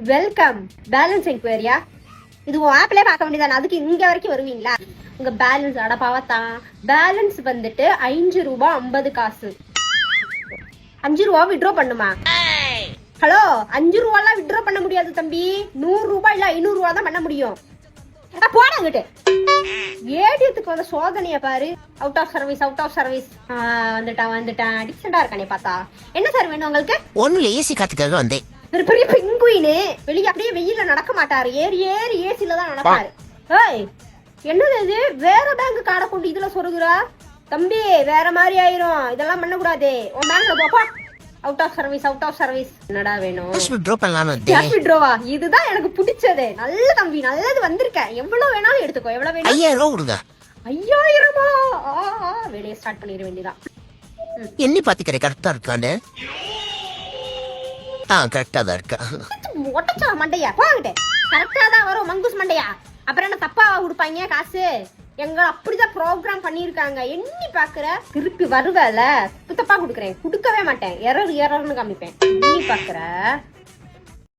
Welcome. Balance என்கொயரியா? இது உன் ஆப்லயே பார்க்க வேண்டியதானே, அதுக்கு இங்க வரைக்கும் வருவீங்களா? உங்க பேலன்ஸ் அடப்பாவத்தான். பேலன்ஸ் வந்துட்டு 5 ரூபாய் 50 காசு. 5 ரூபா விட்ரா பண்ணுமா? ஹலோ, 5 ரூபாலாம் விட்ரா பண்ண முடியாது தம்பி. 100 ரூபாய் இல்ல 500 ரூபா தான் பண்ண முடியும். போடாங்கிட்டு ஏடிஎத்துக்கு வந்த சோதனைய பாரு. Out of service, out of service. வந்துட்டான் டிசெண்டா இருக்கானே பார்த்தா. என்ன சார் வேணும் உங்களுக்கு? ஒன்னுல ஏசி காத்துக்காக வந்தேன். ஒரு பெரிய பெங்குயினு வெளியே அப்படியே வெயில நடக்க மாட்டாரு, ஏறி ஏசில தான் நடப்பாரு. ஏய், என்னது இது? வேற பேங்க் கார்டை கொண்டு இதுல சொருகுறா தம்பி, வேற மாதிரி ஆயிரும். இதெல்லாம் பண்ண கூடாது. உன் பேங்க்ல போப்பா. Out of service, out of service. என்னடா வேணும்? கேஷ் வித்ட்ரா பண்ணலாம்னு வந்தேன். கேஷ் வித்ட்ராவா? இதுதான் எனக்கு பிடிச்சது. நல்ல தம்பி, நல்லது வந்திருக்க. எவ்வளவு வேணாலும் எடுத்துக்கோ. எவ்வளவு வேணும்? 5000 ரூபா கொடுங்க. 5000-மா? வேலையை ஸ்டார்ட் பண்ணிட வேண்டியதான். எண்ணி பாத்துக்கிறேன் கரெக்டா இருக்கான்னு. கரெக்டா தான் இருக்கா. ஒட்டச்சா மண்டையா போகிட்டே. கரெக்டா தான் வரும் மங்குஸ் மண்டையா. அப்புறம் என்ன தப்பா கொடுப்பாங்க காசு? எங்க அப்படிதான் ப்ரோக்ராம் பண்ணிருக்காங்க. எண்ணி பாக்குற திருப்பி வருவேல, தப்பா கொடுக்குறேன். கொடுக்கவே மாட்டேன். எரர்னு காமிப்பேன். எண்ணி பாக்குற